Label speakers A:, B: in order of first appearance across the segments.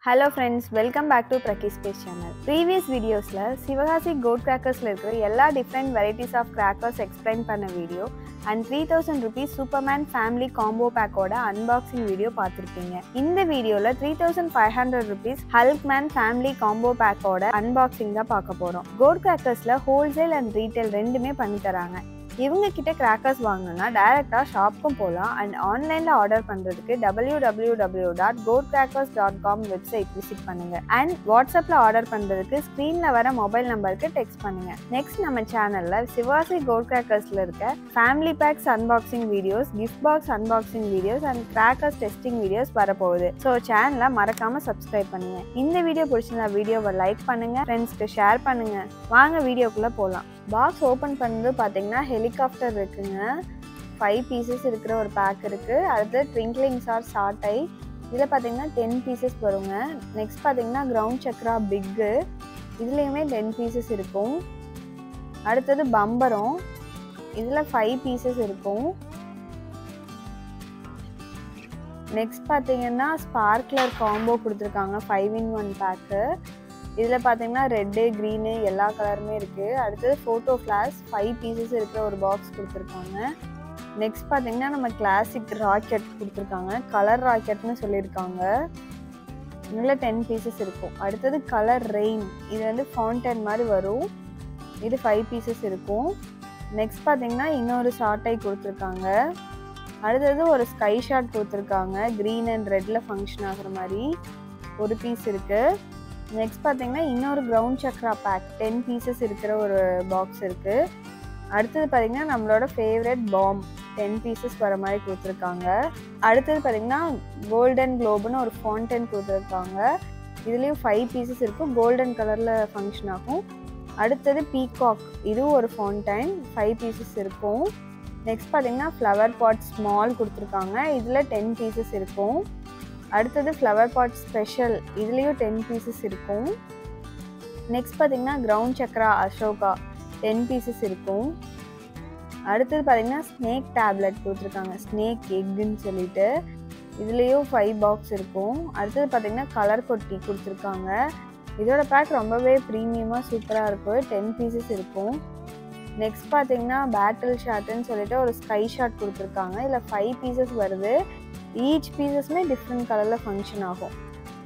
A: Hello friends, welcome back to Prakis Space channel. Previous videos la Sivagasi goat crackers la irukra ella different varieties of crackers explain panna video and 3000 rupees Superman family combo pack oda unboxing video paathirpeenga. இந்த வீடியோல 3500 rupees Hulkman family combo pack oda unboxing da paaka porom. Goat crackers la wholesale and retail ரெண்டுமே பண்ணி தராங்க. இவங்க கிட்ட crackers வாங்கணும்னா டைரக்டா ஷாப்க்கும் போகலாம் அண்ட் ஆன்லைன்ல ஆர்டர் பண்றதுக்கு www.goatcrackers.com வெப்சைட் விசிட் பண்ணுங்க அண்ட் வாட்ஸ்அப்ல ஆர்டர் பண்றதுக்கு ஸ்கிரீன்ல வர மொபைல் நம்பருக்கு டெக்ஸ்ட் பண்ணுங்க. நெக்ஸ்ட் நம்ம சேனல்ல சிவாசி கோட் கிராக்கர்ஸ்ல இருக்க family packs unboxing videos, gift box unboxing videos and crackers testing videos வரப்போகுது. ஸோ சேனலை மறக்காம சப்ஸ்கிரைப் பண்ணுங்க. இந்த வீடியோ பிடிச்சிருந்தா வீடியோவை லைக் பண்ணுங்க, ஃப்ரெண்ட்ஸ்க்கு ஷேர் பண்ணுங்க. வாங்க வீடியோக்குள்ள போகலாம். பாக்ஸ் ஓப்பன் பண்ணது பார்த்தீங்கன்னா ஹெலிகாப்டர் இருக்குங்க. 5 பீசஸ் இருக்கிற ஒரு பேக் இருக்கு. அடுத்து ட்விங்க்லிங் ஸ்டார் சாட்டை, இதில் பார்த்தீங்கன்னா 10 பீசஸ் வருங்க. நெக்ஸ்ட் பார்த்தீங்கன்னா கிரவுண்ட் சக்ரா பிக்கு, இதுலேயுமே 10 பீசஸ் இருக்கும். அடுத்தது பம்பரம், இதில் 5 பீசஸ் இருக்கும். நெக்ஸ்ட் பார்த்தீங்கன்னா ஸ்பார்க்லர் காம்போ கொடுத்துருக்காங்க 5-in-1 பேக்கு. இதில் பார்த்தீங்கன்னா ரெட்டு, க்ரீனு எல்லா கலருமே இருக்குது. அடுத்தது ஃபோட்டோ ஃப்ளாஷ் 5 பீசஸ் இருக்கிற ஒரு பாக்ஸ் கொடுத்துருக்காங்க. நெக்ஸ்ட் பார்த்தீங்கன்னா நம்ம கிளாசிக் ராக்கெட் கொடுத்துருக்காங்க, கலர் ராக்கெட்னு சொல்லியிருக்காங்க. இதில் 10 பீசஸ் இருக்கும். அடுத்தது கலர் ரெயின், இது வந்து ஃபவுண்டன் மாதிரி வரும், இது 5 பீசஸ் இருக்கும். நெக்ஸ்ட் பார்த்தீங்கன்னா இன்னொரு ஷார்ட்டை கொடுத்துருக்காங்க. அடுத்தது ஒரு ஸ்கை ஷாட் கொடுத்துருக்காங்க, க்ரீன் அண்ட் ரெட்டில் ஃபங்க்ஷன் ஆகிற மாதிரி ஒரு பீஸ் இருக்குது. நெக்ஸ்ட் பார்த்தீங்கன்னா இன்னொரு கிரவுண்ட் சக்ரா பேக் 10 பீசஸ் இருக்கிற ஒரு பாக்ஸ் இருக்குது. அடுத்தது பார்த்தீங்கன்னா நம்மளோட ஃபேவரட் பாம் 10 பீசஸ் வர மாதிரி கொடுத்துருக்காங்க. அடுத்தது பார்த்தீங்கன்னா கோல்டன் குளோப்னு ஒரு ஃபவுண்டன் கொடுத்துருக்காங்க. இதுலேயும் 5 பீசஸ் இருக்கும், கோல்டன் கலரில் ஃபங்க்ஷன் ஆகும். அடுத்தது பீகாக், இதுவும் ஒரு ஃபவுண்டன் 5 பீசஸ் இருக்கும். நெக்ஸ்ட் பார்த்தீங்கன்னா ஃப்ளவர் பாட் ஸ்மால் கொடுத்துருக்காங்க, இதில் 10 பீசஸ் இருக்கும். அடுத்தது ஃப்ளவர் பாட் ஸ்பெஷல், இதுலேயும் 10 பீசஸ் இருக்கும். நெக்ஸ்ட் பார்த்தீங்கன்னா கிரவுண்ட் சக்ரா அசோகா 10 பீசஸ் இருக்கும். அடுத்தது பார்த்தீங்கன்னா ஸ்னேக் டேப்லெட் கொடுத்துருக்காங்க, ஸ்னேக் எக்குன்னு சொல்லிட்டு, இதுலேயும் 5 பாக்ஸ் இருக்கும். அடுத்தது பார்த்தீங்கன்னா கலர் கொட்டி கொடுத்துருக்காங்க. இதோட பேக் ரொம்பவே ப்ரீமியமாக சூப்பராக இருக்கும், 10 பீசஸ் இருக்கும். நெக்ஸ்ட் பார்த்தீங்கன்னா பேட்டில் ஷாட்டுன்னு சொல்லிட்டு ஒரு ஸ்கை ஷாட் கொடுத்துருக்காங்க, இதில் 5 பீசஸ் வருது. ஈச் பீசஸ்மே டிஃப்ரெண்ட் கலரில் ஃபங்க்ஷன் ஆகும்.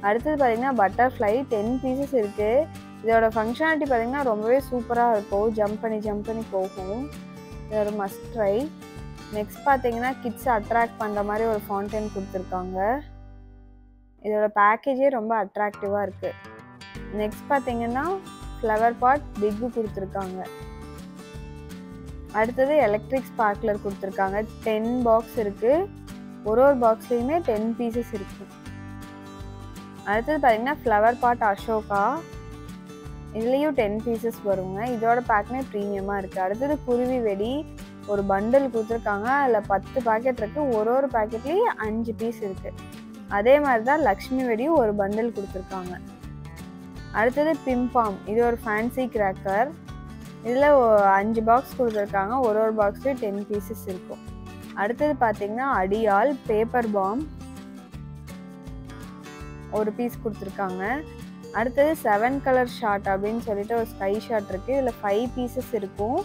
A: அடுத்தது பார்த்தீங்கன்னா பட்டர்ஃப்ளை 10 பீசஸ் இருக்குது. இதோட ஃபங்க்ஷனாலிட்டி பார்த்தீங்கன்னா ரொம்பவே சூப்பராக இருக்கும், ஜம்ப் பண்ணி போகும். இது ஒரு மஸ்ட் ட்ரை. நெக்ஸ்ட் பார்த்தீங்கன்னா கிட்ஸ் அட்ராக்ட் பண்ணுற மாதிரி ஒரு ஃபவுண்டன் கொடுத்துருக்காங்க. இதோட பேக்கேஜே ரொம்ப அட்ராக்டிவாக இருக்குது. நெக்ஸ்ட் பார்த்தீங்கன்னா ஃப்ளவர் பாட் பிக்கு கொடுத்துருக்காங்க. அடுத்தது எலக்ட்ரிக் ஸ்பார்க்லர் கொடுத்துருக்காங்க, 10 பாக்ஸ் இருக்குது. ஒரு பாக்ஸ்லேயுமே 10 பீசஸ் இருக்குது. அடுத்தது பார்த்தீங்கன்னா ஃப்ளவர் பாட் அசோகா, இதுலேயும் 10 பீசஸ் வருங்க. இதோட பேக்குமே ப்ரீமியமாக இருக்குது. அடுத்தது குருவி வெடி, ஒரு பண்டில் கொடுத்துருக்காங்க, அதில் 10 பேக்கெட் இருக்குது. ஒரு பேக்கெட்லேயும் 5 பீஸ் இருக்குது. அதே மாதிரி தான் லக்ஷ்மி வெடியும் ஒரு பண்டில் கொடுத்துருக்காங்க. அடுத்தது பிம்பாம், இது ஒரு ஃபேன்சி கிராக்கர், இதில் 5 பாக்ஸ் கொடுத்துருக்காங்க. ஒரு பாக்ஸ்லேயும் 10 பீசஸ் இருக்கும். அடுத்தது பார்த்தீங்கன்னா அடியால் பேப்பர் பாம் ஒரு பீஸ் கொடுத்துருக்காங்க. அடுத்தது 7 கலர் ஷாட் அப்படின்னு சொல்லிட்டு ஒரு ஸ்கை ஷாட் இருக்கு, இதில் 5 பீசஸ் இருக்கும்.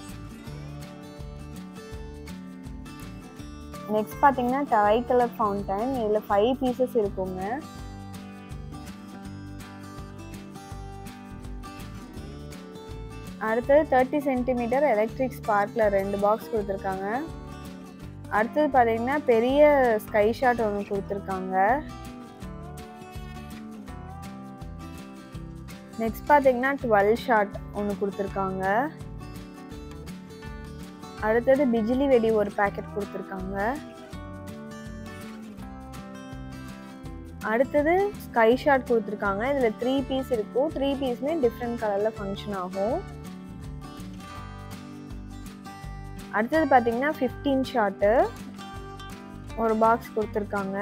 A: நெக்ஸ்ட் பார்த்தீங்கன்னா ட்ரை கலர் ஃபவுண்டன், இதில் 5 பீசஸ் இருக்குங்க. அடுத்தது 30 சென்டிமீட்டர் எலக்ட்ரிக் ஸ்பார்க்லர் 2 பாக்ஸ் கொடுத்துருக்காங்க. அடுத்தது பார்த்தீங்கன்னா பெரிய ஸ்கை ஷாட் ஒன்று கொடுத்துருக்காங்க. நெக்ஸ்ட் பார்த்தீங்கன்னா 12 ஷாட் ஒன்று கொடுத்துருக்காங்க. அடுத்தது பிஜிலி வெடி ஒரு பேக்கெட் கொடுத்துருக்காங்க. அடுத்தது ஸ்கை ஷாட் கொடுத்துருக்காங்க, இதில் 3 பீஸ் இருக்கும். 3 பீஸுமே டிஃப்ரெண்ட் கலரில் ஃபங்க்ஷன் ஆகும். அடுத்தது பார்த்தீங்கன்னா 15 ஷாட்டு ஒரு பாக்ஸ் கொடுத்துருக்காங்க.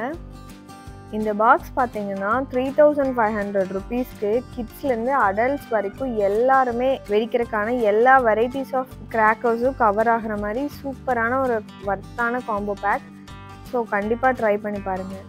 A: இந்த பாக்ஸ் பார்த்தீங்கன்னா 3500 ருபீஸ்க்கு கிட்ஸ்லேருந்து அடல்ட்ஸ் வரைக்கும் எல்லாருமே வெடிக்கிறதுக்கான எல்லா வெரைட்டிஸ் ஆஃப் கிராக்கர்ஸும் கவர் ஆகிற மாதிரி சூப்பரான ஒரு வர்த்தான காம்போ பேக். ஸோ கண்டிப்பாக ட்ரை பண்ணி பாருங்கள்.